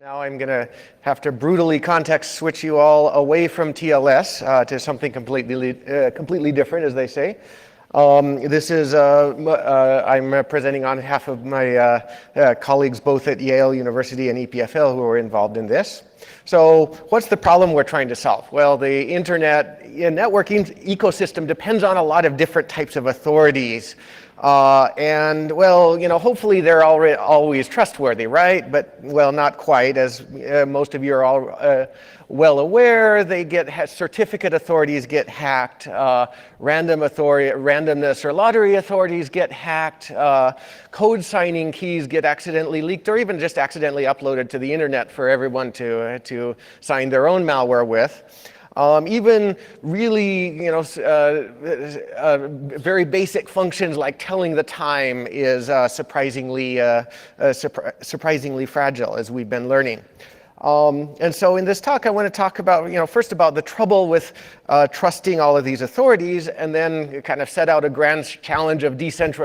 Now I'm going to have to brutally context switch you all away from TLS to something completely different, as they say. This is, I'm presenting on behalf of my colleagues both at Yale University and EPFL who are involved in this. So what's the problem we're trying to solve? Well, the internet networking ecosystem depends on a lot of different types of authorities. And well, you know, hopefully they're always trustworthy, right? But well, not quite, as most of you are all well aware. They get certificate authorities get hacked, randomness or lottery authorities get hacked, code signing keys get accidentally leaked, or even just accidentally uploaded to the internet for everyone to sign their own malware with. Even really, you know, very basic functions like telling the time is surprisingly fragile, as we've been learning. And so in this talk, I want to talk about, you know, first about the trouble with trusting all of these authorities, and then kind of set out a grand challenge of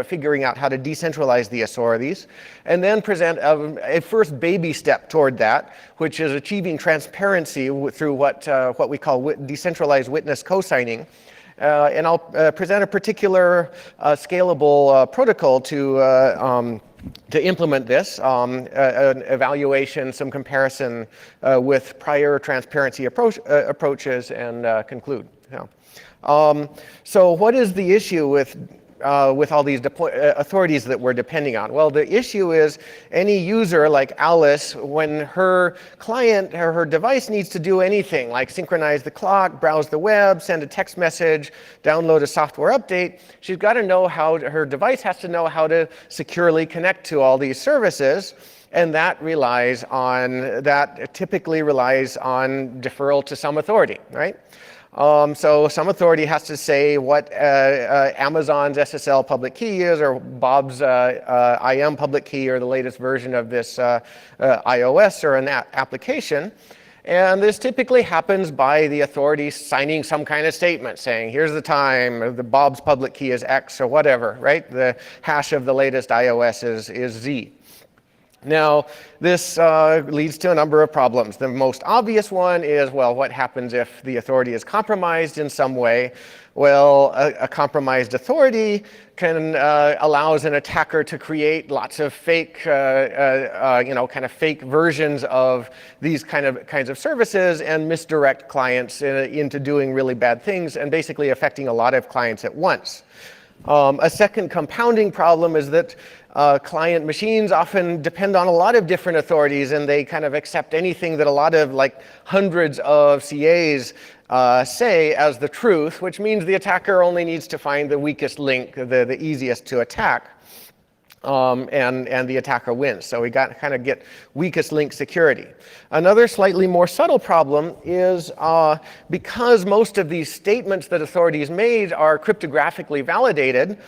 figuring out how to decentralize the authorities, and then present a first baby step toward that, which is achieving transparency through what we call decentralized witness cosigning. And I'll present a particular scalable protocol to implement this, an evaluation, some comparison with prior transparency approaches, and conclude. Yeah. So what is the issue with all these authorities that we're depending on? Well, the issue is any user like Alice, when her client or her device needs to do anything like synchronize the clock, browse the web, send a text message, download a software update, she's got to know how, her device has to know how to securely connect to all these services. And that typically relies on deferral to some authority, right? So some authority has to say what Amazon's SSL public key is, or Bob's IM public key, or the latest version of this iOS or an application. And this typically happens by the authority signing some kind of statement saying, here's the time, the Bob's public key is X or whatever, right? The hash of the latest iOS is Z. Now, this leads to a number of problems. The most obvious one is, well, what happens if the authority is compromised in some way? Well, a compromised authority allows an attacker to create lots of fake, fake versions of these kinds of services and misdirect clients into doing really bad things, and basically affecting a lot of clients at once. A second compounding problem is that client machines often depend on a lot of different authorities, and they kind of accept anything that a lot of, like, hundreds of CAs say as the truth, which means the attacker only needs to find the weakest link, the easiest to attack. And the attacker wins. So we kind of get weakest link security. Another slightly more subtle problem is because most of these statements that authorities made are cryptographically validated,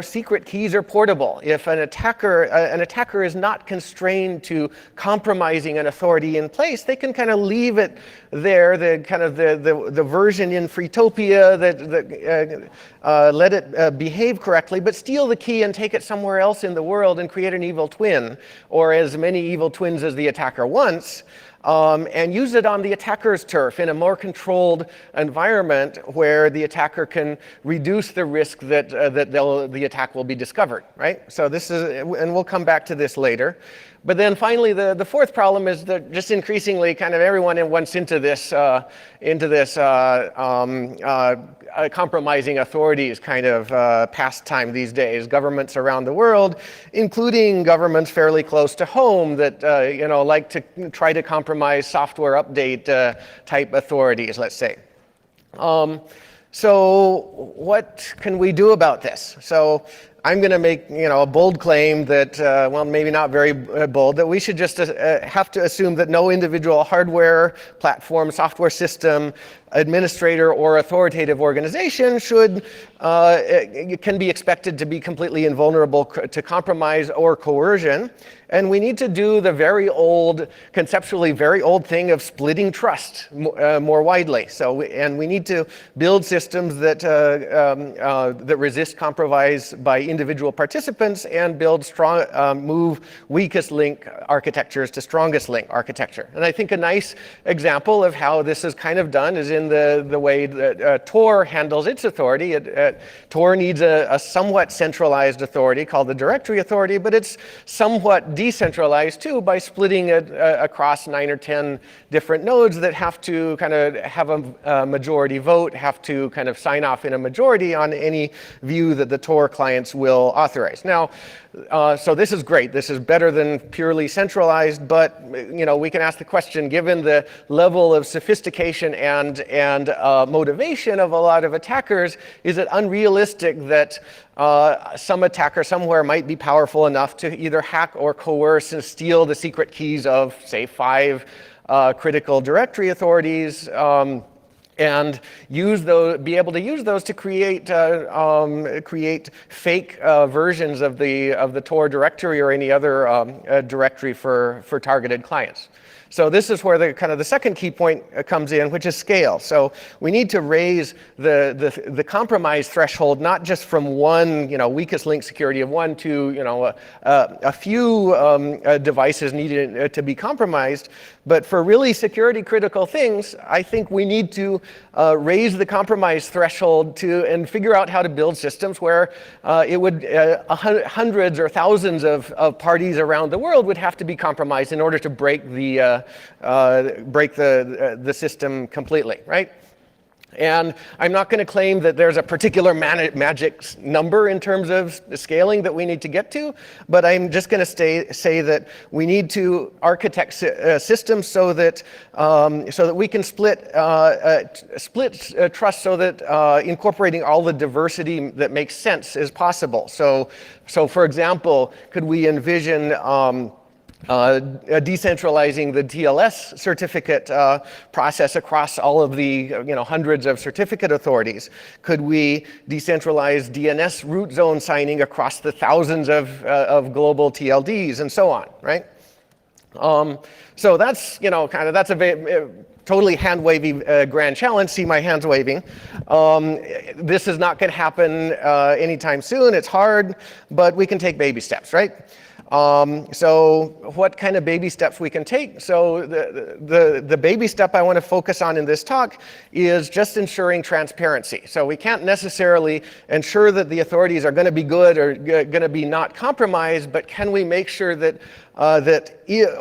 secret keys are portable. If an attacker is not constrained to compromising an authority in place, they can kind of leave it there, the version in Freetopia that let it behave correctly, but steal the key and take it somewhere else in the world and create an evil twin, or as many evil twins as the attacker wants. And use it on the attacker's turf in a more controlled environment where the attacker can reduce the risk that the attack will be discovered, right? So this is, and we'll come back to this later. But then finally, the fourth problem is that just increasingly kind of everyone wants into this compromising authorities kind of pastime these days. Governments around the world, including governments fairly close to home that like to try to compromise software update type authorities, let's say. So what can we do about this? So I'm going to make, a bold claim that, well, maybe not very bold, that we should just have to assume that no individual hardware, platform, software system administrator or authoritative organization can be expected to be completely invulnerable to compromise or coercion. And we need to do the very old, conceptually very old thing of splitting trust more widely. And we need to build systems that resist compromise by individual participants and build move weakest link architectures to strongest link architecture. And I think a nice example of how this is kind of done is in the way that Tor handles its authority. Tor needs a somewhat centralized authority called the directory authority, but it's somewhat decentralized too by splitting it across 9 or 10 different nodes that have to kind of have a majority vote, have to kind of sign off in a majority on any view that the Tor clients will authorize. Now, so this is great. This is better than purely centralized, but we can ask the question, given the level of sophistication and motivation of a lot of attackers, is it unrealistic that some attacker somewhere might be powerful enough to either hack or coerce and steal the secret keys of, say, 5 critical directory authorities, and be able to use those to create fake versions of the Tor directory or any other directory for targeted clients. So this is where the second key point comes in, which is scale. So we need to raise the compromise threshold, not just from one, weakest link security of 1 to, a few devices needed to be compromised. But for really security critical things, I think we need to raise the compromise threshold and figure out how to build systems where hundreds or thousands of parties around the world would have to be compromised in order to break the system completely, right? And I'm not going to claim that there's a particular magic number in terms of the scaling that we need to get to, but I'm just going to say that we need to architect systems so that we can split trust so that incorporating all the diversity that makes sense is possible. So for example, could we envision decentralizing the TLS certificate process across all of the hundreds of certificate authorities? Could we decentralize DNS root zone signing across the thousands of global TLDs and so on, right? So that's that's a totally hand-wavy grand challenge. See my hands waving. This is not going to happen anytime soon. It's hard, but we can take baby steps, right? So what kind of baby steps we can take? So the baby step I want to focus on in this talk is just ensuring transparency. So we can't necessarily ensure that the authorities are going to be good or going to be not compromised, but can we make sure that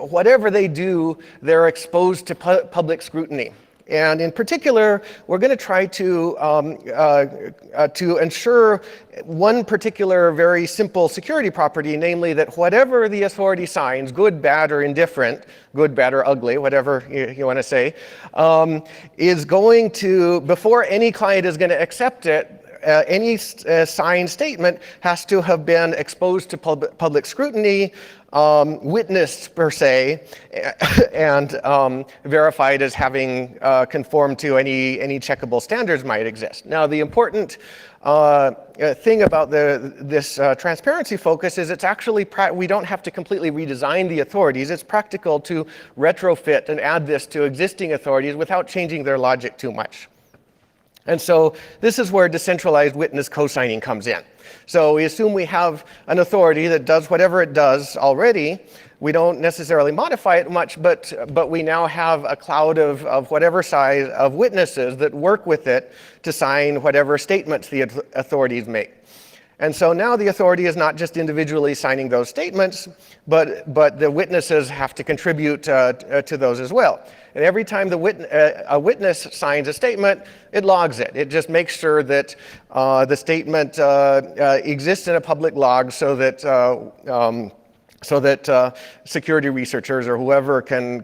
whatever they do, they're exposed to public scrutiny? And in particular, we're going to try to ensure one particular very simple security property, namely that whatever the authority signs, good, bad, or indifferent, good, bad, or ugly, whatever you want to say, is going to, before any client is going to accept it, any signed statement has to have been exposed to public scrutiny, witnessed per se, and verified as having conformed to any checkable standards might exist. Now, the important thing about this transparency focus is it's actually, we don't have to completely redesign the authorities. It's practical to retrofit and add this to existing authorities without changing their logic too much. And so this is where decentralized witness cosigning comes in. So we assume we have an authority that does whatever it does already. We don't necessarily modify it much, but we now have a cloud of whatever size of witnesses that work with it to sign whatever statements the authorities make. And so now the authority is not just individually signing those statements, but the witnesses have to contribute to those as well. And every time a witness signs a statement, it logs it. It just makes sure that the statement exists in a public log so that security researchers or whoever can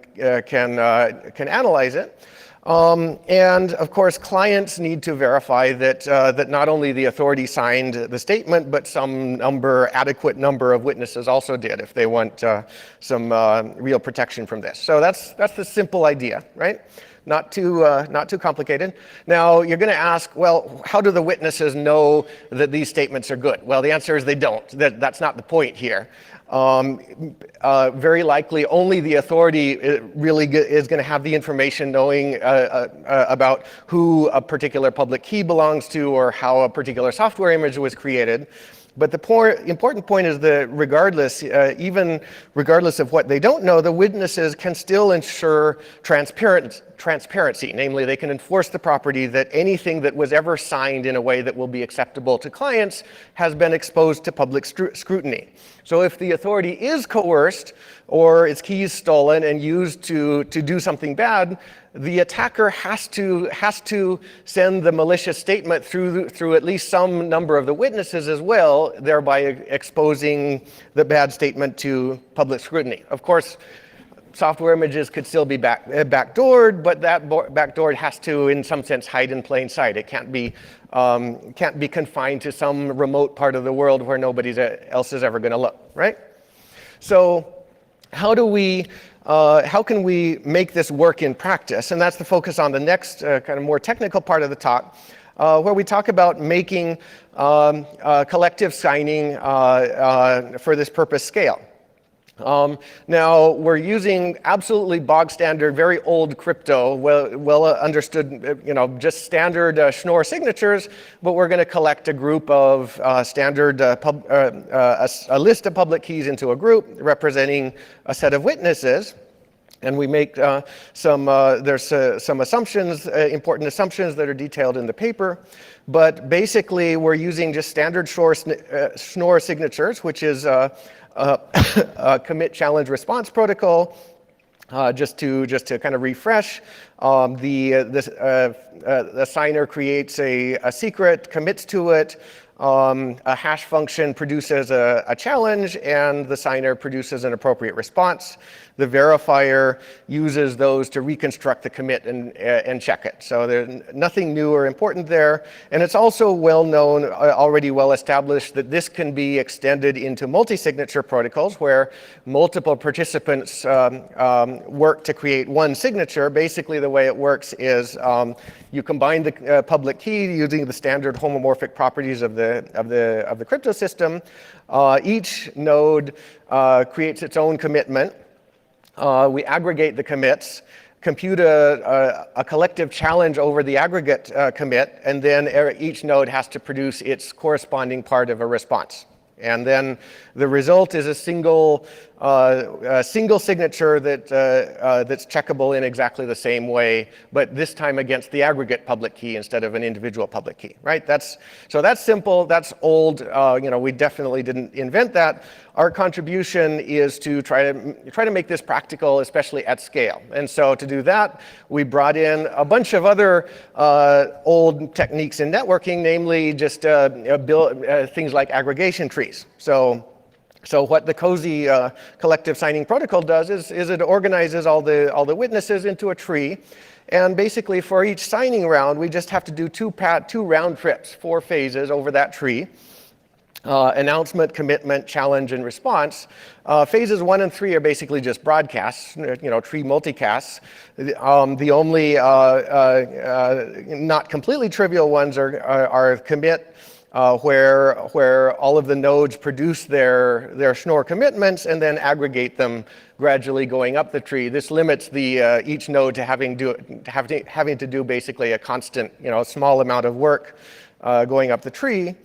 analyze it. And of course, clients need to verify that not only the authority signed the statement, but some adequate number of witnesses also did if they want some real protection from this. So that's the simple idea, right? Not too complicated. Now, you're going to ask, well, how do the witnesses know that these statements are good? Well, the answer is they don't. That's not the point here. Very likely only the authority really is going to have the information knowing about who a particular public key belongs to or how a particular software image was created. But the important point is that even regardless of what they don't know, the witnesses can still ensure transparency. Namely, they can enforce the property that anything that was ever signed in a way that will be acceptable to clients has been exposed to public scrutiny. So if the authority is coerced or its keys stolen and used to do something bad, the attacker has to send the malicious statement through at least some number of the witnesses as well, thereby exposing the bad statement to public scrutiny. Of course, software images could still be backdoored, but that backdoor has to, in some sense, hide in plain sight. It can't be confined to some remote part of the world where nobody else is ever going to look, right? So how can we make this work in practice? And that's the focus on the next kind of more technical part of the talk, where we talk about making collective signing for this purpose scale. Now, we're using absolutely bog standard, very old crypto, well understood, just standard Schnorr signatures, but we're going to collect a group of standard, a list of public keys into a group representing a set of witnesses. And we make some assumptions, important assumptions that are detailed in the paper. But basically, we're using just standard Schnorr signatures, which is a commit challenge response protocol. Just to kind of refresh, the signer creates a secret, commits to it. A hash function produces a challenge, and the signer produces an appropriate response. The verifier uses those to reconstruct the commit and check it. So there's nothing new or important there. And it's also well known, already well established, that this can be extended into multi-signature protocols where multiple participants work to create one signature. Basically, the way it works is you combine the public key using the standard homomorphic properties of the crypto system. Each node creates its own commitment. We aggregate the commits, compute a collective challenge over the aggregate commit, and then each node has to produce its corresponding part of a response. And then the result is a single signature that's checkable in exactly the same way, but this time against the aggregate public key instead of an individual public key, right? So that's simple, that's old, we definitely didn't invent that. Our contribution is to try to make this practical, especially at scale. And so to do that, we brought in a bunch of other old techniques in networking, namely just things like aggregation trees. So what the Cozy collective signing protocol does is it organizes all the witnesses into a tree. And basically for each signing round, we just have to do two round trips, 4 phases over that tree. Announcement, commitment, challenge, and response. Phases 1 and 3 are basically just broadcasts, tree multicasts. The only not completely trivial ones are commit, where all of the nodes produce their Schnorr commitments and then aggregate them gradually going up the tree. This limits each node to having to do basically a constant, small amount of work going up the tree.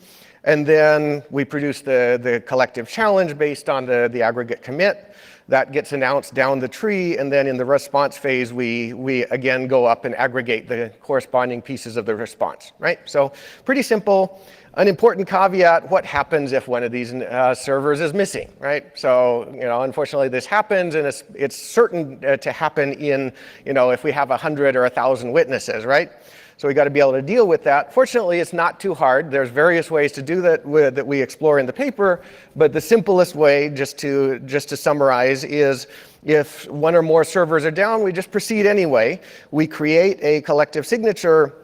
And then we produce the collective challenge based on the aggregate commit. That gets announced down the tree, and then in the response phase, we again go up and aggregate the corresponding pieces of the response, right? So pretty simple. An important caveat, what happens if one of these servers is missing, right? So, unfortunately this happens, and it's certain to happen if we have 100 or 1,000 witnesses, right? So we got to be able to deal with that. Fortunately, it's not too hard. There's various ways to do that that we explore in the paper, but the simplest way, just to summarize, is If one or more servers are down, we just proceed anyway. We create a collective signature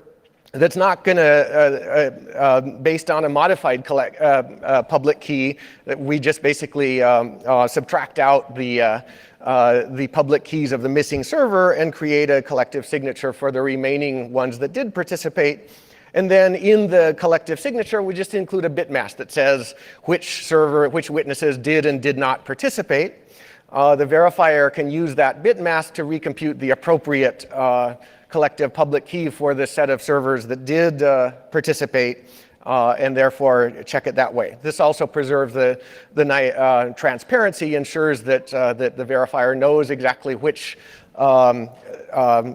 that's not going to, based on a modified public key, that we just basically subtract out the public keys of the missing server and create a collective signature for the remaining ones that did participate. And then in the collective signature, we just include a bit mask that says which witnesses did and did not participate. The verifier can use that bit mask to recompute the appropriate collective public key for the set of servers that did participate, and therefore check it that way. This also preserves the transparency, ensures that the verifier knows exactly which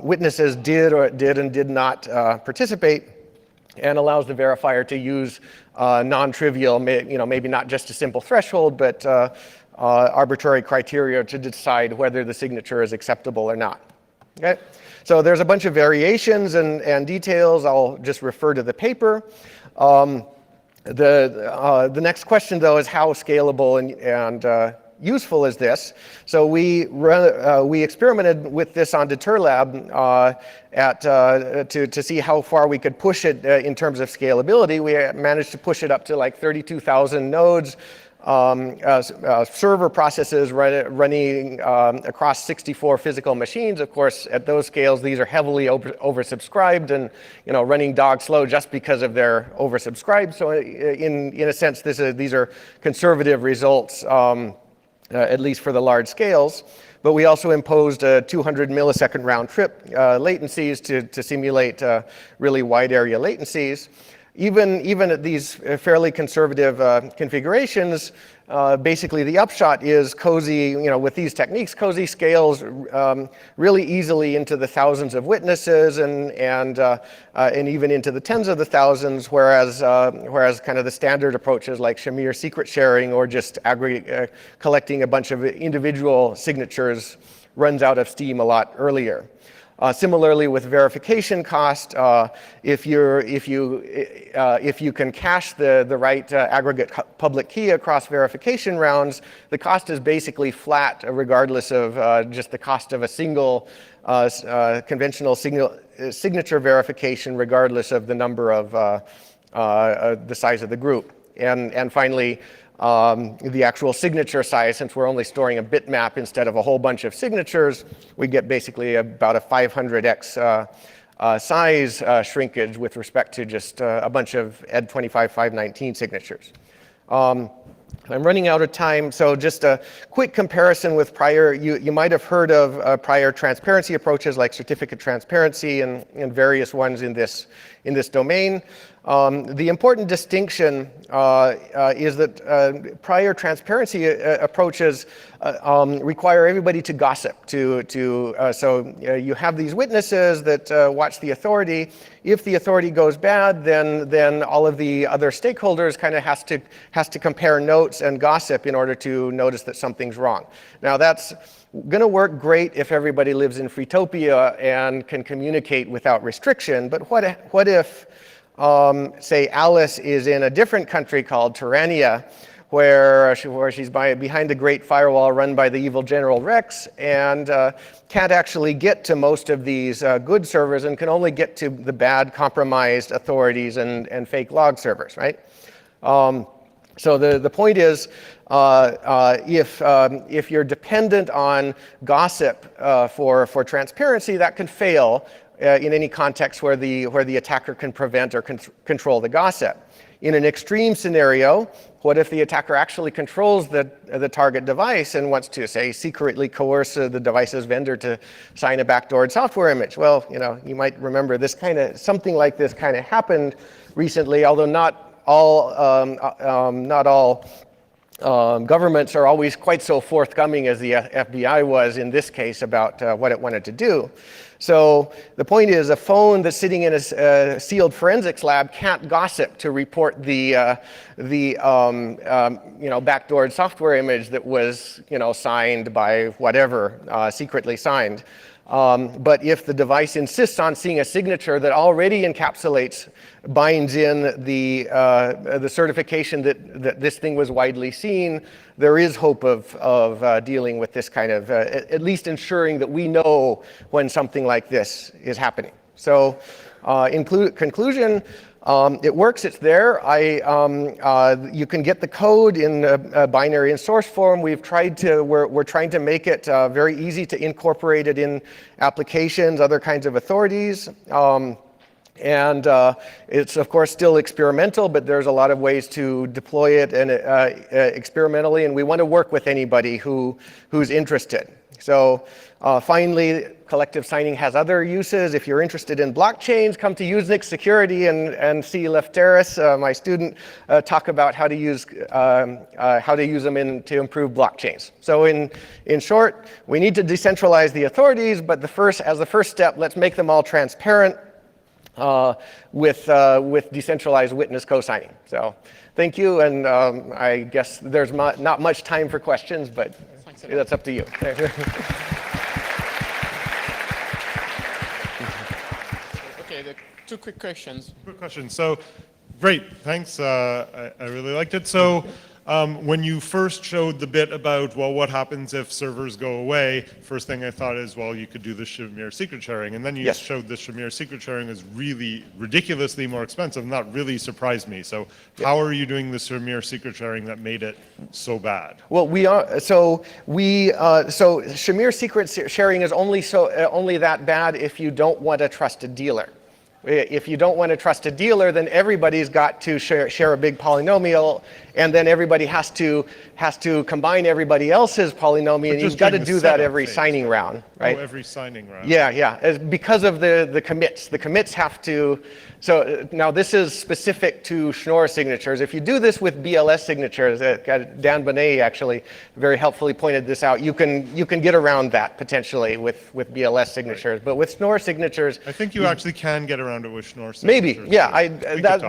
witnesses did and did not participate, and allows the verifier to use non-trivial, maybe not just a simple threshold, but arbitrary criteria to decide whether the signature is acceptable or not. Okay? So there's a bunch of variations and details. I'll just refer to the paper. The next question, though, is how scalable and useful is this? So we experimented with this on DeterLab to see how far we could push it in terms of scalability. We managed to push it up to like 32,000 nodes. Server processes running across 64 physical machines. Of course, at those scales, these are heavily oversubscribed and running dog slow just because of their oversubscribed. So in a sense, these are conservative results, at least for the large scales. But we also imposed 200 millisecond round trip latencies to simulate really wide area latencies. Even at these fairly conservative configurations, basically the upshot is Cozy, with these techniques, Cozy scales really easily into the thousands of witnesses and even into the tens of the thousands, whereas kind of the standard approaches like Shamir secret sharing or just collecting a bunch of individual signatures runs out of steam a lot earlier. Similarly, with verification cost, if you can cache the right aggregate public key across verification rounds, the cost is basically flat, regardless of just the cost of a single conventional signature verification, regardless of the number of the size of the group. And finally, the actual signature size, since we're only storing a bitmap instead of a whole bunch of signatures, we get basically about a 500x size shrinkage with respect to just a bunch of ED25519 signatures. I'm running out of time, so just a quick comparison with prior, you might have heard of prior transparency approaches like certificate transparency and various ones in this domain. The important distinction is that prior transparency approaches require everybody to gossip. So you have these witnesses that watch the authority. If the authority goes bad, then all of the other stakeholders kind of has to compare notes and gossip in order to notice that something's wrong. Now that's going to work great if everybody lives in Freetopia and can communicate without restriction. But what if say Alice is in a different country called Tyrannia, where she's behind the great firewall run by the evil General Rex and can't actually get to most of these good servers and can only get to the bad compromised authorities and fake log servers, right? So the point is, if you're dependent on gossip for transparency, that can fail in any context where the attacker can prevent or control the gossip. In an extreme scenario, what if the attacker actually controls the target device and wants to, say, secretly coerce the device's vendor to sign a backdoored software image? Well, you might remember something like this kind of happened recently, although not all governments are always quite so forthcoming as the FBI was in this case about what it wanted to do. So the point is, a phone that's sitting in a sealed forensics lab can't gossip to report the backdoored software image that was signed by whatever, secretly signed. But if the device insists on seeing a signature that already encapsulates, binds in the certification that this thing was widely seen, there is hope of dealing with this kind of, at least ensuring that we know when something like this is happening. So in conclusion, it works, it's there. You can get the code in a binary and source form. We're trying to make it very easy to incorporate it in applications, other kinds of authorities. And it's, of course, still experimental, but there's a lot of ways to deploy it and experimentally, and we want to work with anybody who's interested. So finally, collective signing has other uses. If you're interested in blockchains, come to Usenix Security and see Lefteris, my student, talk about how to use them to improve blockchains. So in short, we need to decentralize the authorities, but as the first step, let's make them all transparent with decentralized witness co-signing. So thank you, and I guess there's not much time for questions, but that's up to you. Okay, two quick questions. Quick question. So, great, thanks. I really liked it. So, when you first showed the bit about, well, what happens if servers go away, first thing I thought is, well, you could do the Shamir secret sharing. And then you showed the Shamir secret sharing is really ridiculously more expensive, and that really surprised me. So how are you doing the Shamir secret sharing that made it so bad? Well, so Shamir secret sharing is only that bad if you don't want a trusted dealer. If you don't want to trust a dealer, then everybody's got to share a big polynomial, and then everybody has to combine everybody else's polynomial, and you've got to do that every signing round, right? Oh, every signing round. Yeah. Because of the commits. The commits have to. So now this is specific to Schnorr signatures. If you do this with BLS signatures, Dan Bonet actually very helpfully pointed this out. You can get around that potentially with BLS signatures, right. But with Schnorr signatures, I think you actually can get around it with Schnorr signatures. Maybe, yeah.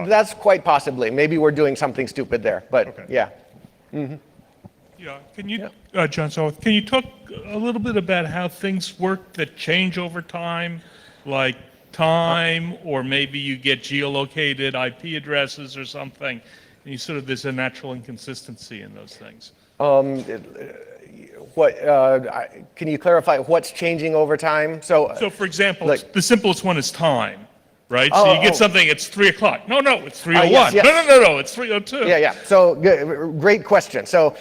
That's quite possibly. Maybe we're doing something stupid there, but okay. Yeah. Mm-hmm. Yeah, can you, John, so can you talk a little bit about how things work that change over time, like time, or maybe you get geolocated IP addresses or something, and you sort of, there's a natural inconsistency in those things? Can you clarify what's changing over time? So for example, the simplest one is time. Right, so you get something. It's 3 o'clock. No, it's 3:01. Yes. No, it's 3:02. Yeah. So great question. So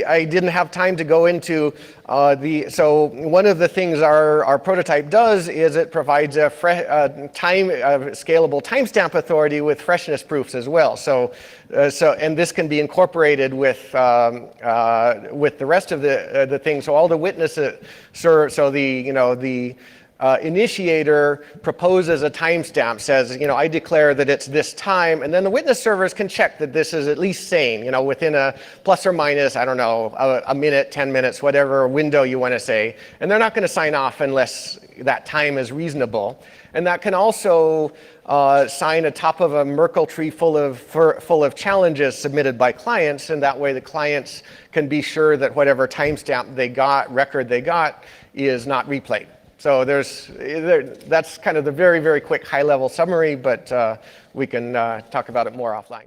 I didn't have time to go into So one of the things our prototype does is it provides a scalable timestamp authority with freshness proofs as well. So and this can be incorporated with the rest of the thing. So all the witnesses, the initiator proposes a timestamp, says, I declare that it's this time, and then the witness servers can check that this is at least sane, within a plus or minus, I don't know, a minute, 10 minutes, whatever window you want to say, and they're not going to sign off unless that time is reasonable. And that can also sign atop of a Merkle tree full of challenges submitted by clients, and that way the clients can be sure that whatever timestamp record they got is not replayed. So that's kind of the very, very quick high-level summary, but we can talk about it more offline.